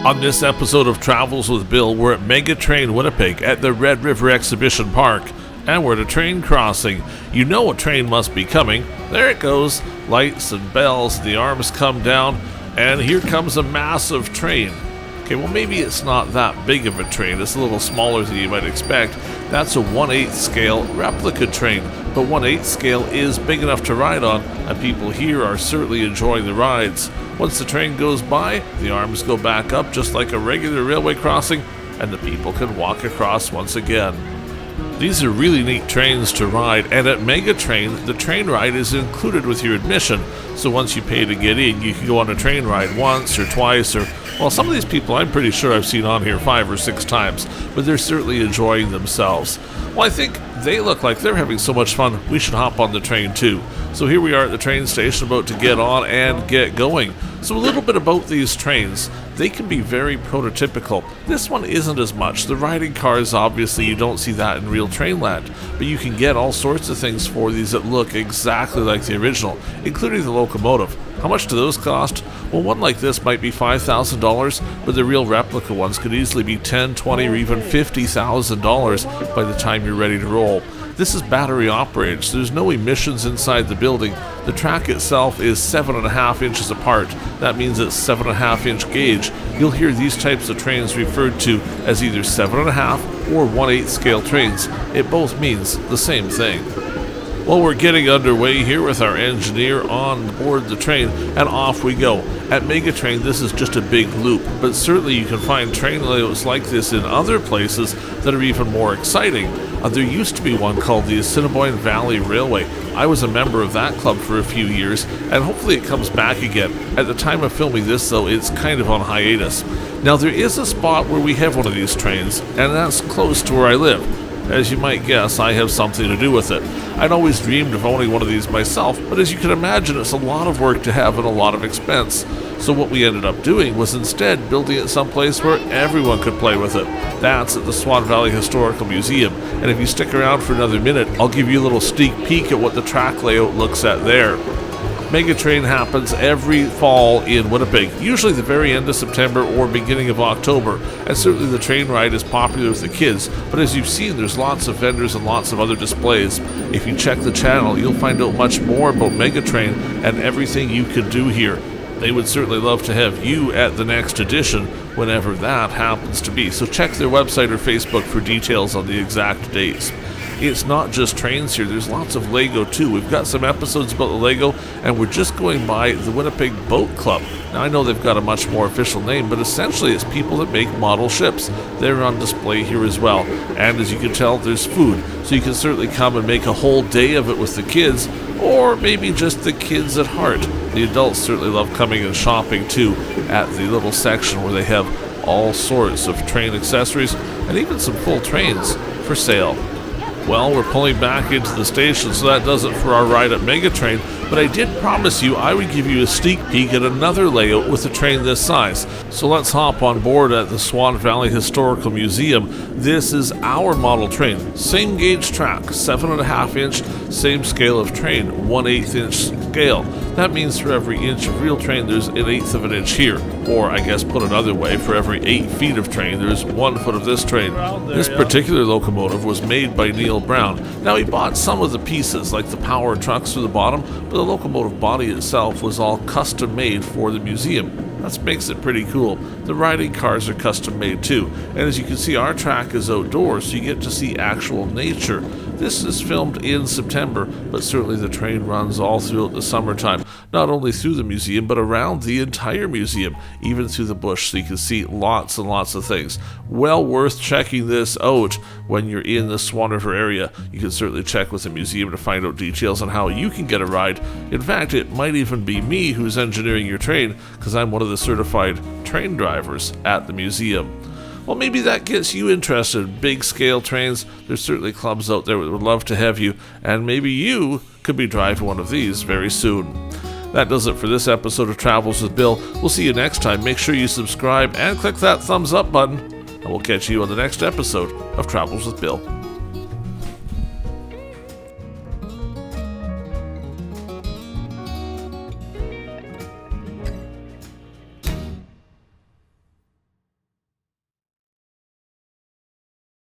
On this episode of Travels with Bill, we're at Mega Train Winnipeg at the Red River Exhibition Park, and we're at a train crossing. You know a train must be coming. There it goes. Lights and bells, the arms come down, and here comes a massive train. Okay, well maybe it's not that big of a train. It's a little smaller than you might expect. That's a 1/8 scale replica train, but 1/8 scale is big enough to ride on, and people here are certainly enjoying the rides. Once the train goes by, the arms go back up just like a regular railway crossing, and the people can walk across once again. These are really neat trains to ride, and at Mega Train, the train ride is included with your admission. So once you pay to get in, you can go on a train ride once or twice, or, well, some of these people I'm pretty sure I've seen on here 5 or 6 times, but they're certainly enjoying themselves. Well, I think they look like they're having so much fun, we should hop on the train too. So here we are at the train station about to get on and get going. So a little bit about these trains. They can be very prototypical. This one isn't as much. The riding cars, obviously, you don't see that in real train land, but you can get all sorts of things for these that look exactly like the original, including the locomotive. How much do those cost? Well, one like this might be $5,000, but the real replica ones could easily be $10,000, $20,000, or even $50,000 by the time you're ready to roll. This is battery operated, so there's no emissions inside the building. The track itself is 7.5 inches apart. That means it's 7.5 inch gauge. You'll hear these types of trains referred to as either 7.5 or 1/8 scale trains. It both means the same thing. Well, we're getting underway here with our engineer on board the train, and off we go. At Mega Train, this is just a big loop, but certainly you can find train layouts like this in other places that are even more exciting. There used to be one called the Swan Valley Railway. I was a member of that club for a few years, and hopefully it comes back again. At the time of filming this, though, it's kind of on hiatus. Now, there is a spot where we have one of these trains, and that's close to where I live. As you might guess, I have something to do with it. I'd always dreamed of owning one of these myself, but as you can imagine, it's a lot of work to have and a lot of expense. So what we ended up doing was instead building it someplace where everyone could play with it. That's at the Swan Valley Historical Museum, and if you stick around for another minute, I'll give you a little sneak peek at what the track layout looks at there. Mega Train happens every fall in Winnipeg, usually the very end of September or beginning of October, and certainly the train ride is popular with the kids, but as you've seen, there's lots of vendors and lots of other displays. If you check the channel, you'll find out much more about Mega Train and everything you can do here. They would certainly love to have you at the next edition, whenever that happens to be, so check their website or Facebook for details on the exact dates. It's not just trains here, there's lots of Lego too. We've got some episodes about the Lego, and we're just going by the Winnipeg Boat Club. Now I know they've got a much more official name, but essentially it's people that make model ships. They're on display here as well, and as you can tell, there's food, so you can certainly come and make a whole day of it with the kids, or maybe just the kids at heart. The adults certainly love coming and shopping too at the little section where they have all sorts of train accessories and even some full trains for sale. Well, we're pulling back into the station, so that does it for our ride at Mega Train, but I did promise you I would give you a sneak peek at another layout with a train this size. So let's hop on board at the Swan Valley Historical Museum. This is our model train. Same gauge track, 7.5 inch, same scale of train, 1/8 inch scale. That means for every inch of real train, there's 1/8 of an inch here. Or, I guess put another way, for every 8 feet of train, there's 1 foot of this train. This particular locomotive was made by Neil Brown. Now, he bought some of the pieces, like the power trucks to the bottom, but the locomotive body itself was all custom made for the museum. That makes it pretty cool. The riding cars are custom made too, and as you can see, our track is outdoors, so you get to see actual nature. This is filmed in September, but certainly the train runs all throughout the summertime, not only through the museum, but around the entire museum, even through the bush, so you can see lots and lots of things. Well worth checking this out when you're in the Swan River area. You can certainly check with the museum to find out details on how you can get a ride. In fact, it might even be me who's engineering your train, because I'm one of the certified train drivers at the museum. Well, maybe that gets you interested in big scale trains. There's certainly clubs out there that would love to have you, and maybe you could be driving one of these very soon. That does it for this episode of Travels with Bill. We'll see you next time. Make sure you subscribe and click that thumbs up button, and we'll catch you on the next episode of Travels with Bill.